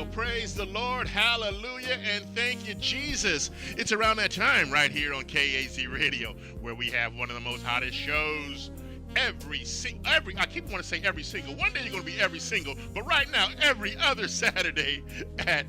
Well, praise the Lord, hallelujah, and thank you, Jesus. It's around that time right here on KAZ Radio where we have one of the most hottest shows I keep wanting to say every single. One day you're going to be every single, but right now, every other Saturday at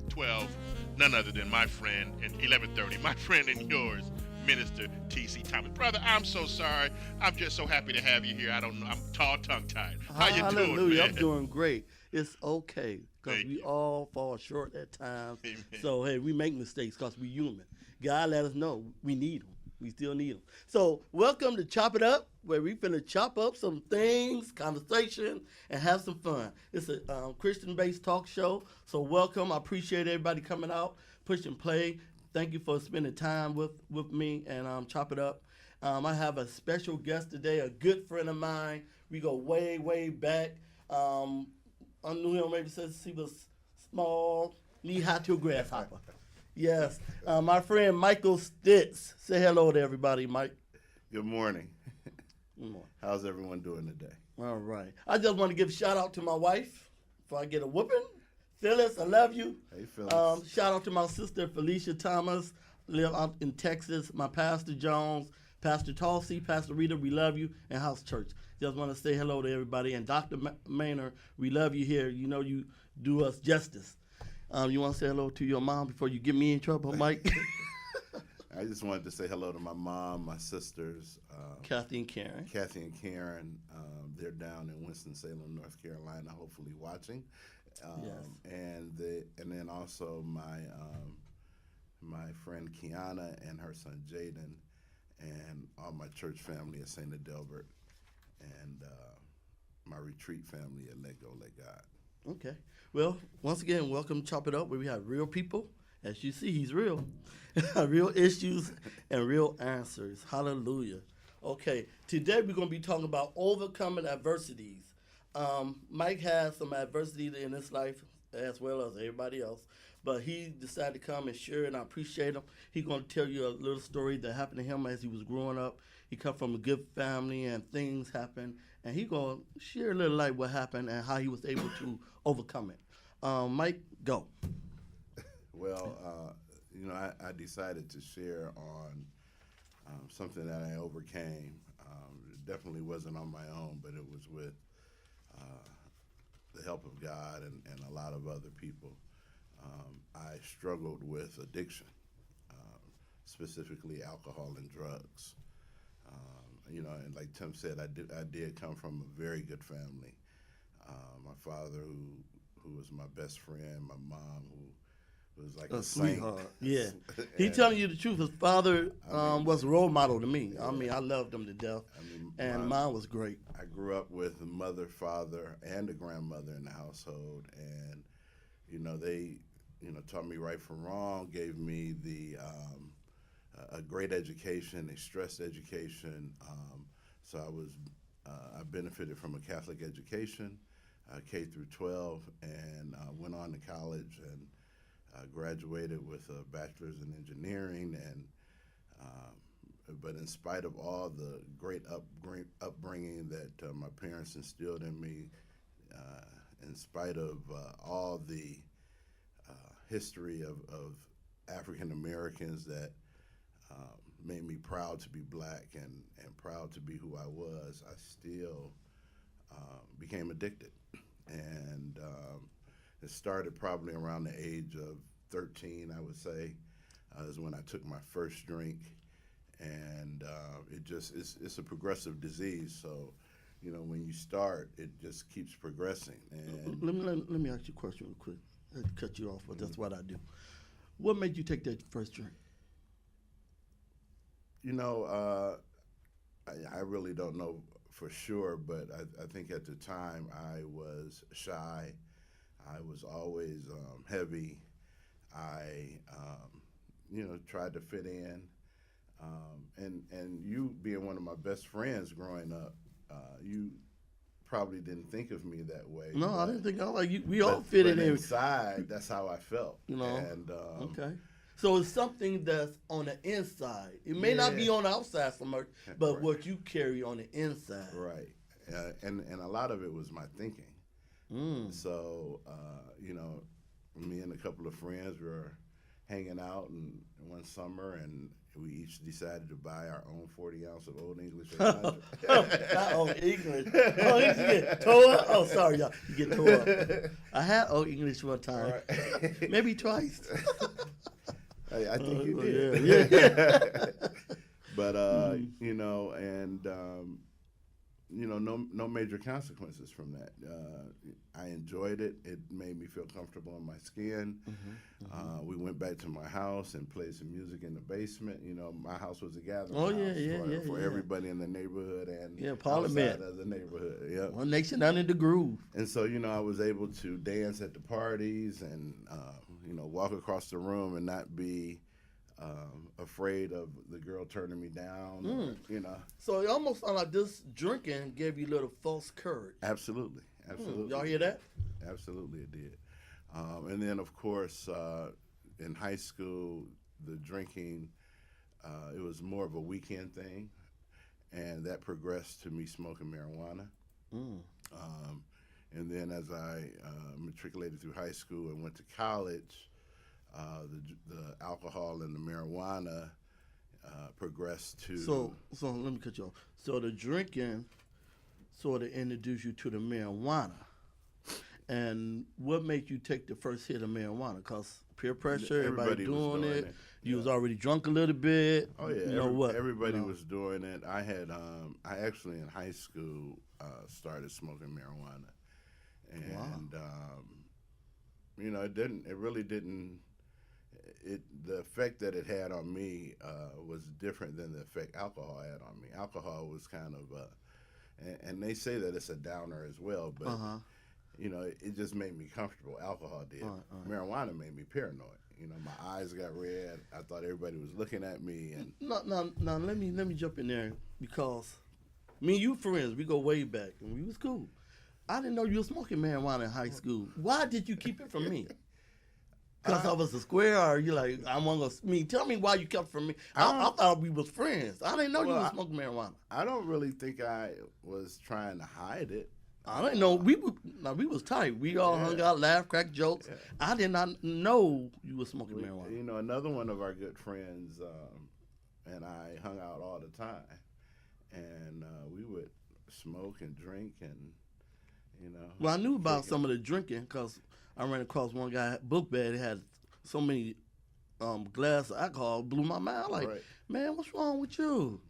12, none other than my friend, and 11:30, my friend and yours, Minister T.C. Thomas. Brother, I'm so sorry. I'm just so happy to have you here. I don't know. I'm tongue-tied. How you doing, Hallelujah. man? I'm doing great. It's okay because Thank we you. all fall short at times. Amen. So, hey, we make mistakes because we human. God let us know we need them. We still need them. So, welcome to Chop It Up, where we finna chop up some things, conversation, and have some fun. It's a Christian-based talk show. So, welcome. I appreciate everybody coming out, push and play. Thank you for spending time with me and Chop It Up. I have a special guest today, a good friend of mine. We go way, way back. I knew him maybe since he was small, knee-high to a grasshopper. Yes. My friend Michael Stitz. Say hello to everybody, Mike. Good morning. Good morning. How's everyone doing today? All right. I just want to give a shout out to my wife before I get a whooping. Phyllis, I love you. Hey, Phyllis. Shout out to my sister Felicia Thomas, live out in Texas. My Pastor Jones, Pastor Tulsi, Pastor Rita, we love you, and House Church. Just want to say hello to everybody. And Dr. Maynard, we love you here. You know you do us justice. You want to say hello to your mom before you get me in trouble, Mike? I just wanted to say hello to my mom, my sisters, Kathy and Karen. Kathy and Karen. They're down in Winston-Salem, North Carolina, hopefully watching. Yes. And then also my friend Kiana and her son Jaden, and all my church family at St. Adelbert, and my retreat family at Let Go, Let God. Okay. Well, once again, welcome to Chop It Up, where we have real people. As you see, he's real. Real issues and real answers. Hallelujah. Okay. Today we're going to be talking about overcoming adversities. Mike has some adversity in his life as well as everybody else, but he decided to come and share, and I appreciate him. He's going to tell you a little story that happened to him as he was growing up. He come from a good family, and things happened, and he's going to share a little light what happened and how he was able to overcome it. Mike, go. Well, I decided to share on something that I overcame. It definitely wasn't on my own, but it was with the help of God and a lot of other people. I struggled with addiction, specifically alcohol and drugs. And like Tim said, I did come from a very good family. My father, who was my best friend, my mom, who was like a saint. Sweetheart. Yeah. He telling you the truth. His father was a role model to me. Yeah. I mean, I loved him to death. And mine was great. I grew up with a mother, father, and a grandmother in the household, and they taught me right from wrong, gave me a great education, a stressed education. So I benefited from a Catholic education, K through 12, and went on to college and graduated with a bachelor's in engineering. And but in spite of all the great upbringing that my parents instilled in me, in spite of all the history of African Americans that made me proud to be black and proud to be who I was, I still became addicted. And it started probably around the age of 13, I would say, is when I took my first drink. And it's a progressive disease. So, when you start, it just keeps progressing. And Let me ask you a question real quick. I had to cut you off, but that's what I do. What made you take that first drink? I really don't know for sure, but I think at the time I was shy. I was always heavy. I, tried to fit in. And you being one of my best friends growing up, you probably didn't think of me that way. No, I didn't think I like you. We all but, fit but in there. inside, that's how I felt. And Okay. So it's something that's on the inside. It may not be on the outside so much, but Right. what you carry on the inside. Right. And a lot of it was my thinking. So, me and a couple of friends were hanging out and one summer, and we each decided to buy our own 40 ounce of Old English 800. Not Old English. Oh, you get tore up. Oh, sorry, y'all. You get tore up. I had Old English one time. Right. Maybe twice. I think you did. Yeah. But, no major consequences from that. I enjoyed it. It made me feel comfortable in my skin. We went back to my house and played some music in the basement. My house was a gathering house for everybody in the neighborhood and Parliament. outside of the neighborhood. Yeah. One nation under the groove. And so, I was able to dance at the parties and, walk across the room and not be afraid of the girl turning me down. So it almost sounded like this drinking gave you a little false courage. Absolutely. Y'all hear that? Absolutely, it did. And then, of course, in high school, the drinking, it was more of a weekend thing, and that progressed to me smoking marijuana. And then as I matriculated through high school and went to college, the alcohol and the marijuana progressed to. So let me cut you off. So the drinking sort of introduced you to the marijuana. And what made you take the first hit of marijuana? Because peer pressure, everybody doing it. You was already drunk a little bit. Oh yeah, you know what? Everybody was doing it. I had, I actually in high school started smoking marijuana, and it really didn't. The effect that it had on me was different than the effect alcohol had on me. Alcohol was kind of, and they say that it's a downer as well, but it just made me comfortable. Alcohol did. Marijuana made me paranoid. My eyes got red. I thought everybody was looking at me. And now let me jump in there because me and you friends, we go way back and we was cool. I didn't know you were smoking marijuana in high school. Why did you keep it from me? Because I was a square, or you like, I want to, tell me why you kept it from me. I thought we was friends. I didn't know you was smoking marijuana. I don't really think I was trying to hide it. I didn't know, we was tight. We all hung out, laughed, cracked jokes. Yeah. I did not know you was smoking marijuana. Another one of our good friends and I hung out all the time. And we would smoke and drink and, Well, I knew about some of the drinking because I ran across one guy, book bag, that had so many glass of alcohol, blew my mind. Like, man, what's wrong with you?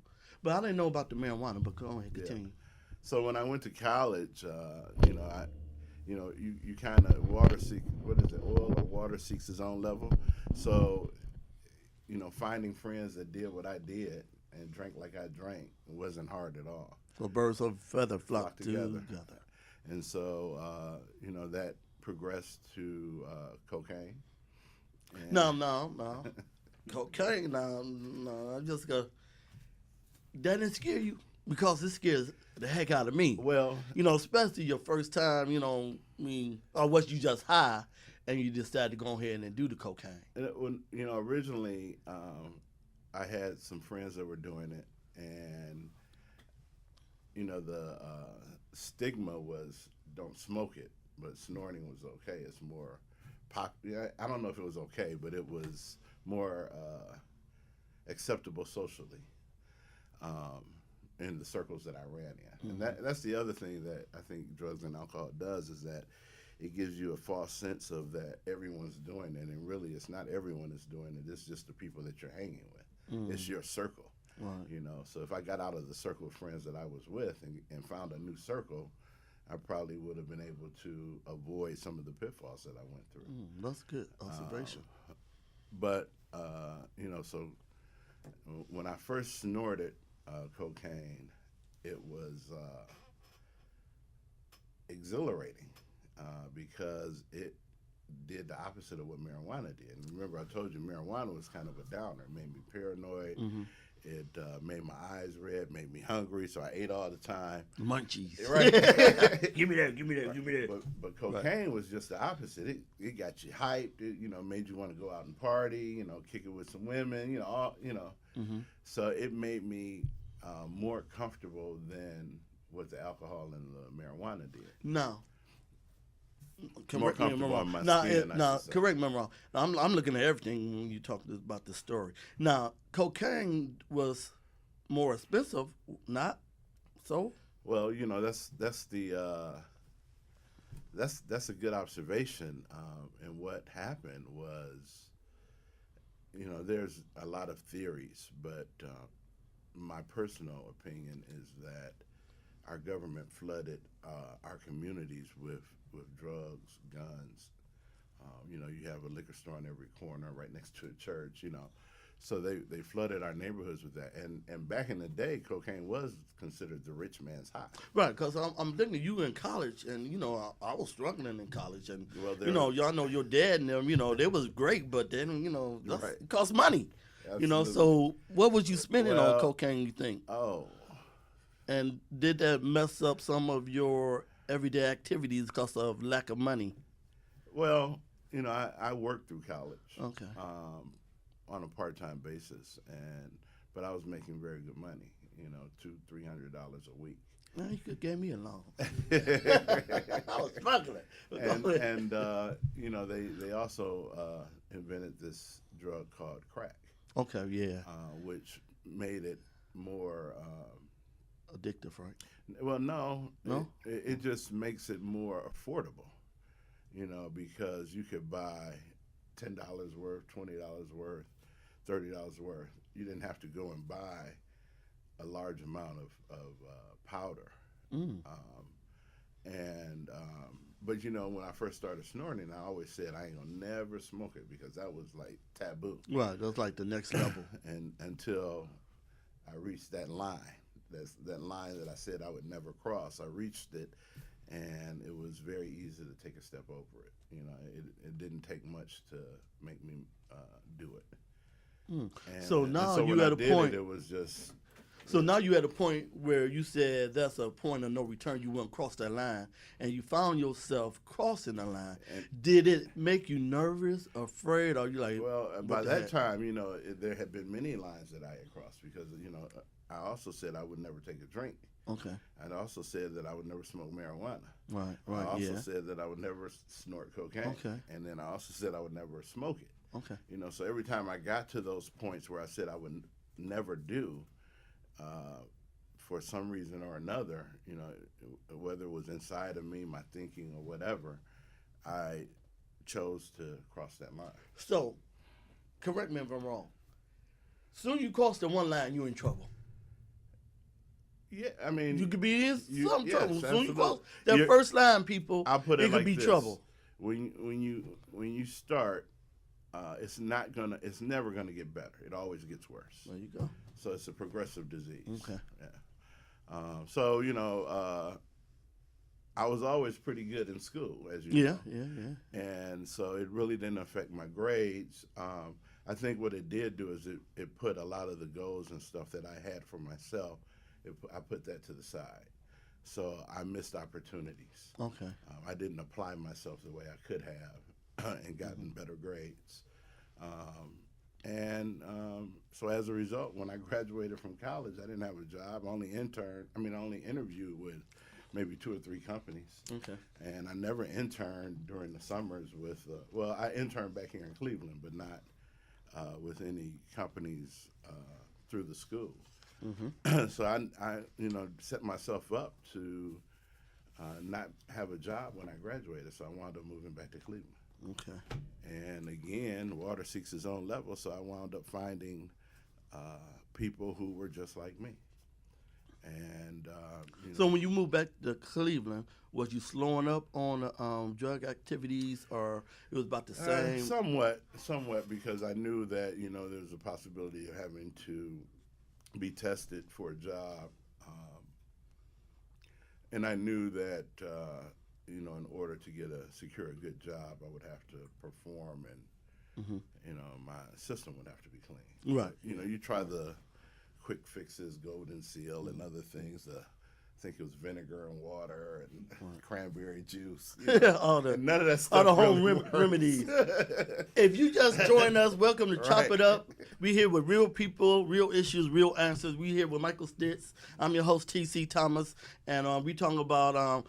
But I didn't know about the marijuana, but go ahead, continue. Yeah. So when I went to college, you kind of water seek, oil or water seeks its own level. So, finding friends that did what I did and drank like I drank wasn't hard at all. So birds of a feather flock together. And so, that progressed to cocaine. And No. Cocaine, no. I just go, that didn't scare you? Because it scares the heck out of me. Well, especially your first time, or was you just high and you decided to go ahead and do the cocaine? Originally, I had some friends that were doing it, and, the stigma was don't smoke it, but snorting was okay. It's more I don't know if it was okay, but it was more acceptable socially. In the circles that I ran in. And that's the other thing that I think drugs and alcohol does is that it gives you a false sense of that everyone's doing it, and really it's not everyone is doing it. It's just the people that you're hanging with. It's your circle. Right. So if I got out of the circle of friends that I was with and found a new circle, I probably would have been able to avoid some of the pitfalls that I went through. That's good observation. But so when I first snorted cocaine, it was exhilarating because it did the opposite of what marijuana did. And remember, I told you marijuana was kind of a downer. It made me paranoid. It made my eyes red, made me hungry, so I ate all the time. Munchies. Right. Give me that. But cocaine was just the opposite. It got you hyped. It, made you want to go out and party, kick it with some women, So it made me more comfortable than what the alcohol and the marijuana did. Now, more Correct me if I'm comfortable wrong. on my Now, skin. I now should say. correct me if I'm wrong. Now, I'm looking at everything when you talk about this story. Now, cocaine was more expensive, not so? Well, you know, that's a good observation. And what happened was, you know, there's a lot of theories, but my personal opinion is that our government flooded our communities with drugs, guns. You know, you have a liquor store on every corner right next to a church, you know. So they flooded our neighborhoods with that. And back in the day, cocaine was considered the rich man's high. Right, because I'm thinking you in college, and, you know, I was struggling in college. And, Well, you know, y'all know your dad and them, you know, they was great, but then, you know, it cost money. Absolutely. You know, so what was you spending on Well, cocaine, you think? Oh, And did that mess up some of your everyday activities because of lack of money? well, you know, I worked through college. Okay. On a part-time basis, but I was making very good money. You know, $200-300 a week. Now you could give me a loan. I was struggling. And you know, they also invented this drug called crack, Okay, yeah. which made it more. Addictive, right? Well, no, No? It just makes it more affordable. You know, because you could buy $10 worth, $20 worth, $30 worth. You didn't have to go and buy a large amount of powder. Mm. But you know, when I first started snorting, I always said I ain't gonna never smoke it because that was like taboo. Right, that's like the next level. And until I reached that line, that line that I said I would never cross. I reached it, and it was very easy to take a step over it. You know, it didn't take much to make me do it. Mm. And, So and now so you when at I a did point. It was just So now you at a point where you said that's a point of no return. You wouldn't cross that line, and you found yourself crossing the line. And- Did it make you nervous, afraid, or you like? well. what By the that heck? time, you know, there had been many lines that I had crossed because you know I also said I would never take a drink. Okay, I also said that I would never smoke marijuana. right, I also yeah, said that I would never snort cocaine. Okay. And then I also said I would never smoke it. okay, You know, so every time I got to those points where I said I would never do, for some reason or another, you know, whether it was inside of me, my thinking or whatever, I chose to cross that line. So, correct me if I'm wrong. Soon you cross the one line, you're in trouble. Yeah, I mean, You could be in some yes, trouble. Soon you cross absolutely. that You're- first line, people. I'll put it could like be this. trouble. When you start, it's never gonna get better. It always gets worse. There you go. So it's a progressive disease. Okay. Yeah. So you know, I was always pretty good in school, as you Yeah, know. yeah. And so it really didn't affect my grades. I think what it did do is it put a lot of the goals and stuff that I had for myself, I put that to the side. So I missed opportunities. Okay. I didn't apply myself the way I could have and gotten better grades. So as a result, when I graduated from college, I didn't have a job. I only interviewed with maybe 2 or 3 companies. Okay. And I never interned during the summers with, I interned back here in Cleveland, but not with any companies through the school. Mm-hmm. So I set myself up to not have a job when I graduated, so I wound up moving back to Cleveland. Okay. And again, water seeks its own level, so I wound up finding people who were just like me. And So when you moved back to Cleveland, was you slowing up on drug activities, or it was about the same? somewhat, because I knew that there was a possibility of having to be tested for a job, and I knew that in order to secure a good job, I would have to perform, and my system would have to be clean. Right. You try the quick fixes, Golden Seal, and other things. I think it was vinegar and water and cranberry juice. all the None of that all stuff. the home really works. remedies. If you just join us, welcome to Chop Right. It Up. We here with real people, real issues, real answers. We here with Michael Stitz. I'm your host, T.C. Thomas, and we talking about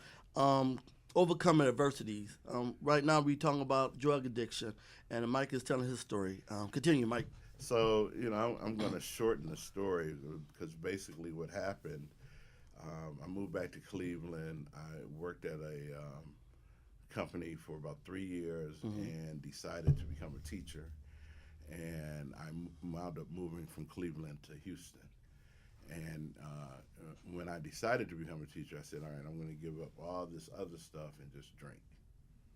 overcoming adversities. Right now we're talking about drug addiction, and Mike is telling his story. Continue, Mike. So, I'm going to shorten the story because basically what happened, I moved back to Cleveland. I worked at a company for about 3 years and decided to become a teacher. And I wound up moving from Cleveland to Houston. And when I decided to become a teacher, I said, all right, I'm going to give up all this other stuff and just drink.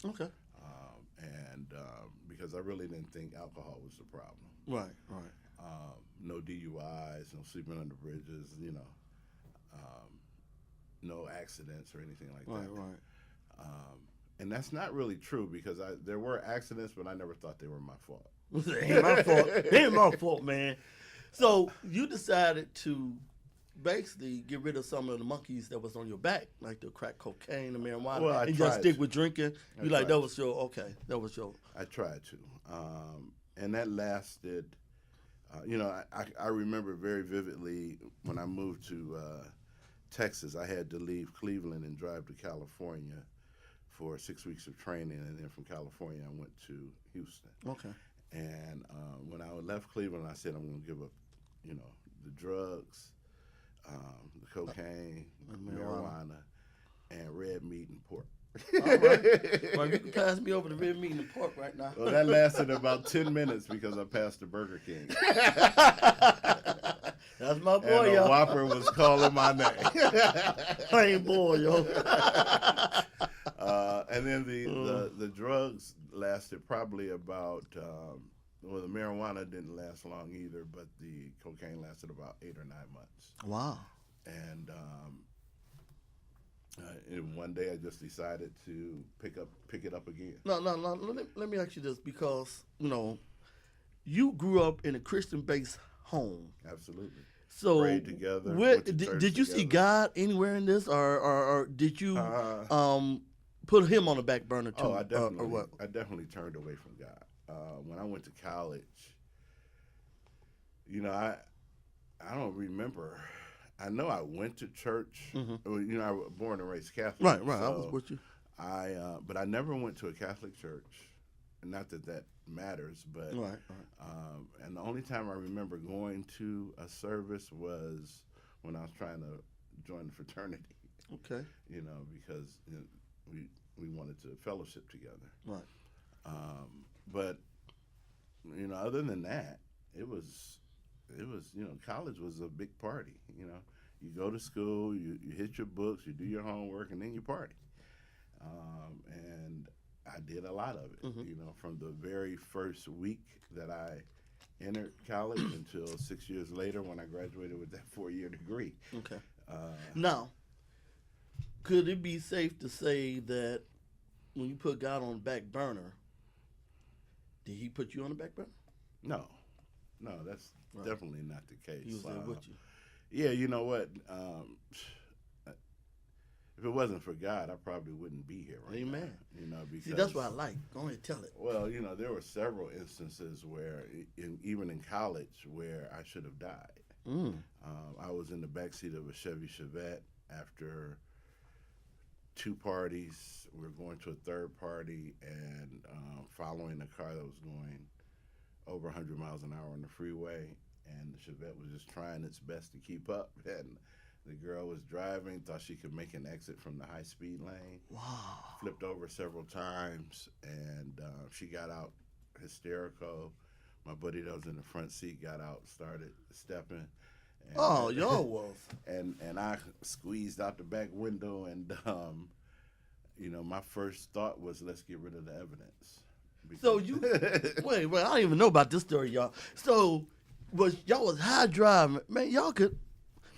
Okay. Because I really didn't think alcohol was the problem. Right. No DUIs, no sleeping under bridges, no accidents or anything like that. Right. And that's not really true because there were accidents, but I never thought they were my fault. It ain't my fault. It ain't my fault, man. So you decided to basically get rid of some of the monkeys that was on your back, like the crack cocaine, the marijuana, Well, I and tried just stick to. with drinking. I You like tried that was your I tried to, and that lasted. I remember very vividly when I moved to Texas. I had to leave Cleveland and drive to California for 6 weeks of training, and then from California I went to Houston. Okay. And when I left Cleveland, I said I'm going to give up, the drugs, the cocaine, marijuana, and red meat and pork. All right. Well, you can pass me over the red meat and the pork right now. Well, that lasted about 10 minutes because I passed the Burger King. That's my boy, And the y'all. Whopper was calling my name. Plain boy, yo. And then the drugs lasted probably about, the marijuana didn't last long either, but the cocaine lasted about 8 or 9 months. Wow. And one day I just decided to pick it up again. No. Let me ask you this, because you grew up in a Christian-based home. Absolutely. So Prayed together. Where, went to church did you see together. God anywhere in this, or did you put him on the back burner too? Oh, I definitely, or what? I definitely turned away from God. When I went to college, I don't remember. I know I went to church. Mm-hmm. I was born and raised Catholic. Right. I so was with you. But I never went to a Catholic church. Not that matters, but Right. and the only time I remember going to a service was when I was trying to join the fraternity. Okay. Because we wanted to fellowship together. Right. But other than that, it was college was a big party. You go to school, you hit your books, you do your homework, and then you party. And I did a lot of it. From the very first week that I entered college until 6 years later when I graduated with that 4-year degree. Okay. Now, could it be safe to say that when you put God on the back burner, did he put you on the back burner? No, that's definitely not the case. He was there with you. Yeah, you know what? If it wasn't for God, I probably wouldn't be here right Amen. now. Because See, that's what I like. Go ahead, tell it. Well, there were several instances where, even in college, where I should have died. I was in the backseat of a Chevy Chevette after 2 parties. We were going to a third party and following a car that was going over 100 miles an hour on the freeway, and the Chevette was just trying its best to keep up. And the girl was driving, thought she could make an exit from the high-speed lane. Wow. Flipped over several times, and she got out hysterical. My buddy that was in the front seat got out, started stepping. And, y'all was. And I squeezed out the back window, and my first thought was, let's get rid of the evidence. So you wait, I don't even know about this story, y'all. So y'all was high driving, man. Y'all could.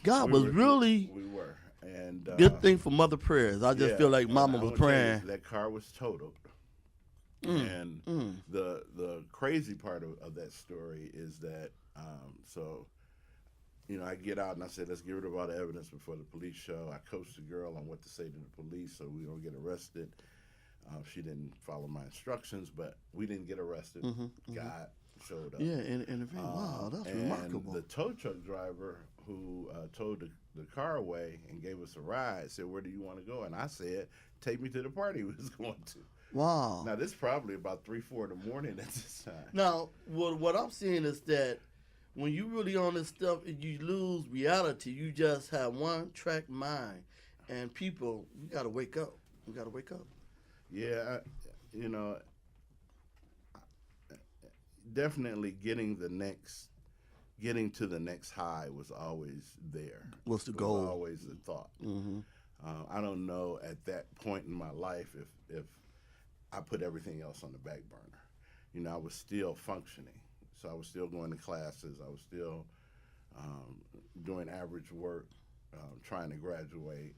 God was really. We were, and good thing for mother prayers. I just feel like Mama was praying. That car was totaled, and the crazy part of that story is that I get out and I said, let's get rid of all the evidence before the police show. I coached the girl on what to say to the police so we don't get arrested. She didn't follow my instructions, but we didn't get arrested. God showed up. Yeah, and wow, that's and remarkable. the tow truck driver who towed the car away and gave us a ride. Said, "Where do you want to go?" And I said, "Take me to the party we was going to." Wow. Now this is probably about 3-4 in the morning at this time. Now, what I'm seeing is that when you really on this stuff, you lose reality. You just have one track mind, and people, you got to wake up. You got to wake up. Yeah, you know, definitely getting to the next high was always there. What's the It goal? was always the thought. Mm-hmm. I don't know at that point in my life if I put everything else on the back burner. You know, I was still functioning, so I was still going to classes. I was still doing average work, trying to graduate.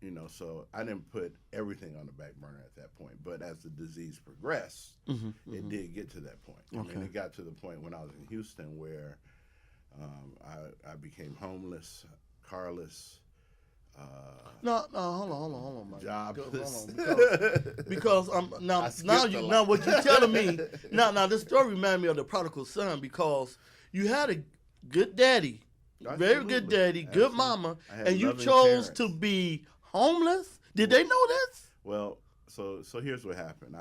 You know, so I didn't put everything on the back burner at that point. But as the disease progressed, it did get to that point. I mean, it got to the point when I was in Houston where I became homeless, carless. No, hold on, Mike. Jobless. Because now what you're telling me now this story reminds me of the prodigal son, because you had a good daddy, very good daddy, good mama, and you loving chose parents. to be homeless. Did they know this? Well, so here's what happened.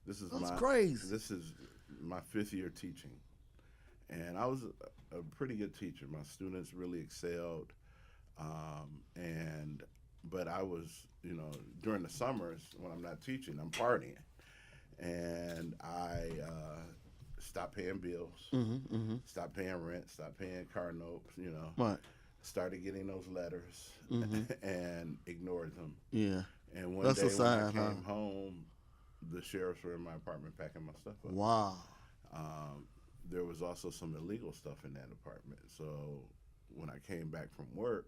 This is crazy. This is my 5th year teaching, and I was a pretty good teacher. My students really excelled, but I was, you know, during the summers when I'm not teaching, I'm partying, and I stopped paying bills, stopped paying rent, stopped paying car notes, you know. Right. Started getting those letters and ignored them. Yeah. And one That's day a sign, when I came home, the sheriffs were in my apartment packing my stuff up. Wow. There was also some illegal stuff in that apartment. So when I came back from work,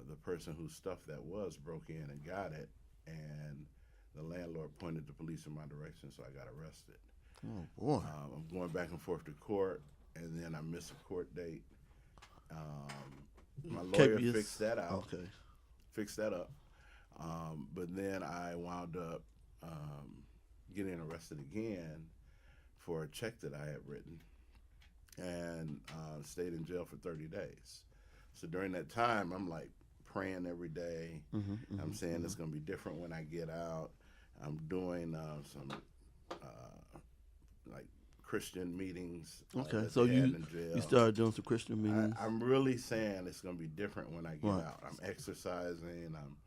the person whose stuff that was broke in and got it, and the landlord pointed the police in my direction, so I got arrested. Oh boy. I'm going back and forth to court, and then I missed a court date. My lawyer fixed that out. Okay. Fixed that up. But then I wound up getting arrested again for a check that I had written, and stayed in jail for 30 days. So during that time, I'm like praying every day. I'm saying it's going to be different when I get out. I'm doing some like Christian meetings. Okay, that so they had you in jail. you started doing some Christian meetings. I'm really saying it's going to be different when I get Right. out. I'm exercising. I'm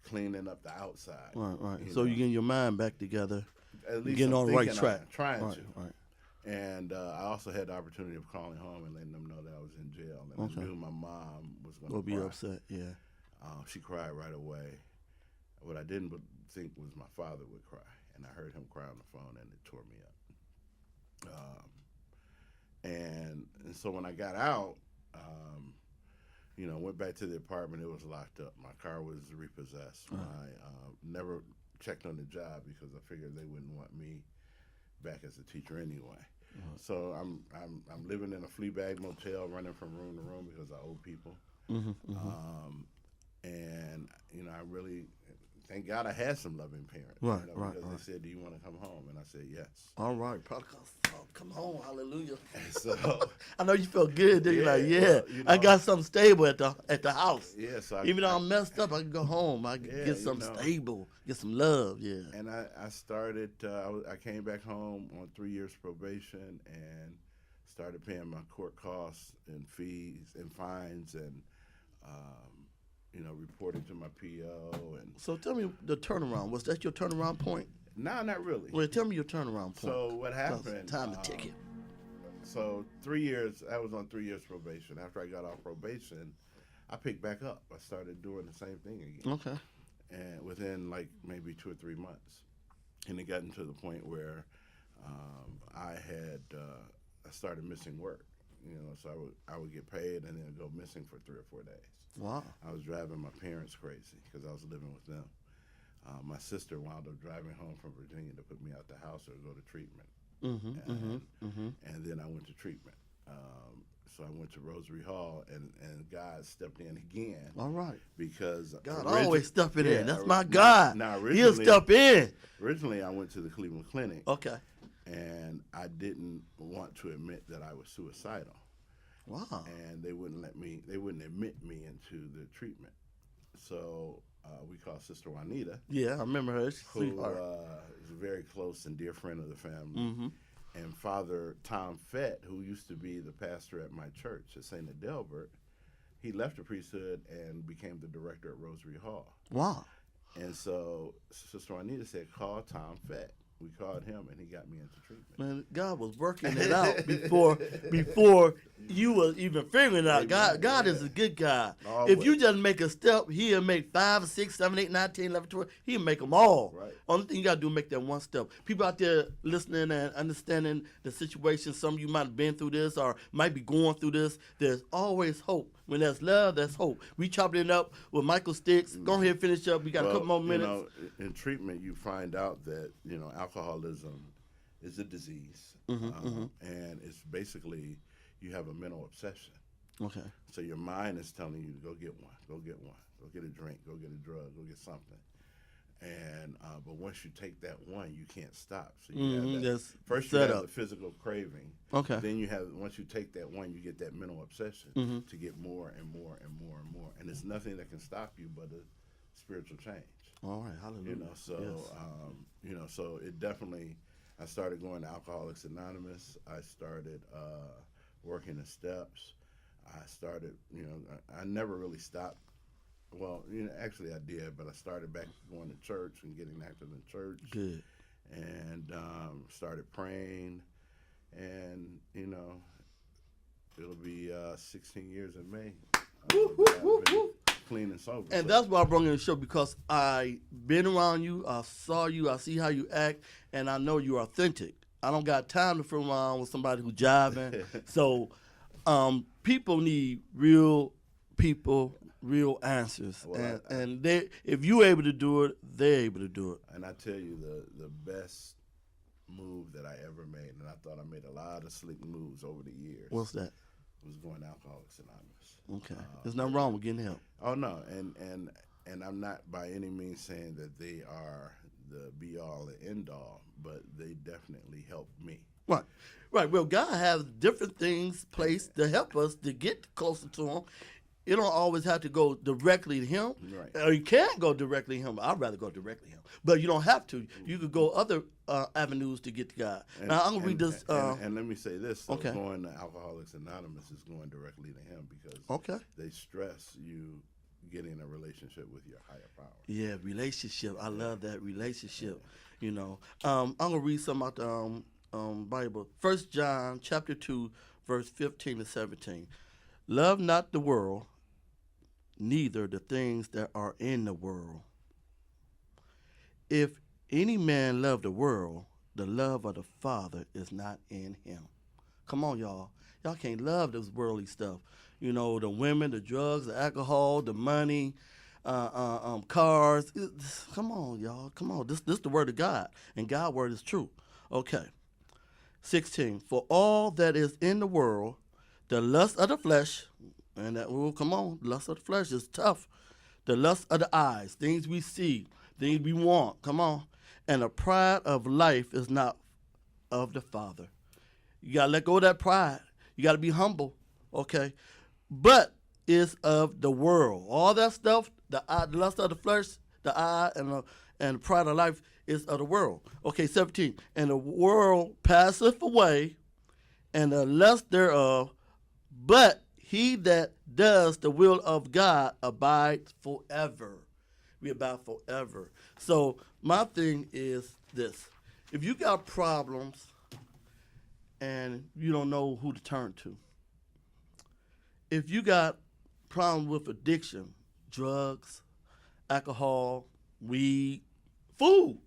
cleaning up the outside. Right. you So know. you're getting your mind back together. At least getting I'm on the right thinking track. I'm trying Right. to. Right. And I also had the opportunity of calling home and letting them know that I was in jail. And Okay. I knew my mom was going We'll to be cry. upset. Yeah. She cried right away. What I didn't think was my father would cry. And I heard him cry on the phone, and it tore me up. And so when I got out, you know, went back to the apartment. It was locked up. My car was repossessed. I never checked on the job because I figured they wouldn't want me back as a teacher anyway. So I'm living in a flea bag motel, running from room to room because I owe people. And you know, I really thank God I had some loving parents. Right, you know, right, because right. they said, "Do you want to come home?" And I said, "Yes." All right. Prodigal son, come home. Hallelujah. And so I know you felt good. Then you're like, Yeah, yeah, well, you I know. got something stable at the house. yeah, so Even though I'm messed up, I can go home. I can Yeah, get you something know. stable, get some love. Yeah. And I started. I came back home on 3 years probation and started paying my court costs and fees and fines, and you know, reporting to my PO. And So tell me the turnaround. Was that your turnaround point? no, not really. Well, tell me your turnaround point. So what 'Cause happened? Time to tick it. So 3 years. I was on 3 years probation. After I got off probation, I picked back up. I started doing the same thing again. Okay. And within like maybe 2 or 3 months, and it got into the point where I started missing work. You know, so I would get paid and then go missing for 3 or 4 days. Wow. I was driving my parents crazy because I was living with them. My sister wound up driving home from Virginia to put me out the house or go to treatment. And then I went to treatment. So I went to Rosary Hall, and God stepped in again. All right. Because God always stepping in. That's my now- God. now He'll originally- step in. Originally, I went to the Cleveland Clinic, Okay. and I didn't want to admit that I was suicidal. Wow. and they wouldn't admit me into the treatment. So we called Sister Juanita, Yeah, I remember her. She's who sweetheart. is a very close and dear friend of the family. Mm-hmm. And Father Tom Fett, who used to be the pastor at my church at St. Adelbert, he left the priesthood and became the director at Rosary Hall. Wow. And so Sister Juanita said, call Tom Fett. We called him, and he got me into treatment. Man, God was working it out before you was even figuring it out. God is a good God. Always. If you just make a step, He'll make 5, 6, 7, 8, 9, 10, 11, 12. He'll make them all. Right. Only thing you got to do is make that one step. People out there listening and understanding the situation, some of you might have been through this or might be going through this, there's always hope. When there's love, there's hope. We chopped it up with Michael Sticks. Go ahead and finish up. We got a couple more minutes. In treatment, you find out that, alcoholism is a disease. And it's basically, you have a mental obsession. Okay. So your mind is telling you to go get one, go get a drink, go get a drug, go get something. And but once you take that one, you can't stop. So you have that. First you have the physical craving. Okay. Then once you take that one, you get that mental obsession to get more and more and more and more. And there's nothing that can stop you but a spiritual change. All right, hallelujah. So it definitely. I started going to Alcoholics Anonymous. I started working the steps. I started. I never really stopped. Well, actually I did, but I started back going to church and getting active in church. Good. And started praying, and it'll be 16 years in May. I've been clean and sober. And that's why I brought you on the show, because I been around you, I saw you, I see how you act, and I know you're authentic. I don't got time to fool around with somebody who's jiving. So people need real people, real answers. Well, and they, if you're able to do it, they're able to do it. And I tell you, the best move that I ever made, and I thought I made a lot of slick moves over the years. What's that? Was going to Alcoholics Anonymous. Okay. There's nothing wrong with getting help. Oh no, and I'm not by any means saying that they are the be all and end all, but they definitely helped me. Right. Well, God has different things placed to help us to get closer to Him. You don't always have to go directly to Him. Right. Or you can't go directly to Him. I'd rather go directly to Him. But you don't have to. You could go other avenues to get to God. Now, I'm going to read this. And let me say this. So okay. Going to Alcoholics Anonymous is going directly to Him because they stress you getting a relationship with your higher power. Yeah, relationship. I love that relationship. I'm going to read some out the Bible. 1 John chapter 2, verse 15 to 17. Love not the world, neither the things that are in the world. If any man love the world, the love of the Father is not in him. Come on, y'all. Y'all can't love this worldly stuff. The women, the drugs, the alcohol, the money, cars. Come on, y'all. Come on. This the word of God, and God's word is true. Okay. 16. For all that is in the world, the lust of the flesh, and that come on, lust of the flesh is tough. The lust of the eyes, things we see, things we want, come on. And the pride of life is not of the Father. You got to let go of that pride. You got to be humble, okay? But it's of the world. All that stuff, the lust of the flesh, the eye, and the pride of life is of the world. Okay, 17. And the world passeth away, and the lust thereof, but he that does the will of God abides forever. We abide forever. So my thing is this. If you got problems and you don't know who to turn to, if you got problems with addiction, drugs, alcohol, weed, food,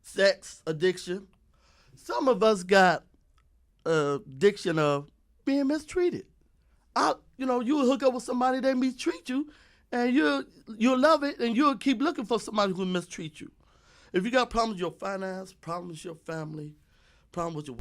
sex addiction, some of us got addiction of being mistreated. You'll hook up with somebody that mistreat you, and you'll love it, and you'll keep looking for somebody who mistreat you. If you got problems with your finance, problems with your family, problems with your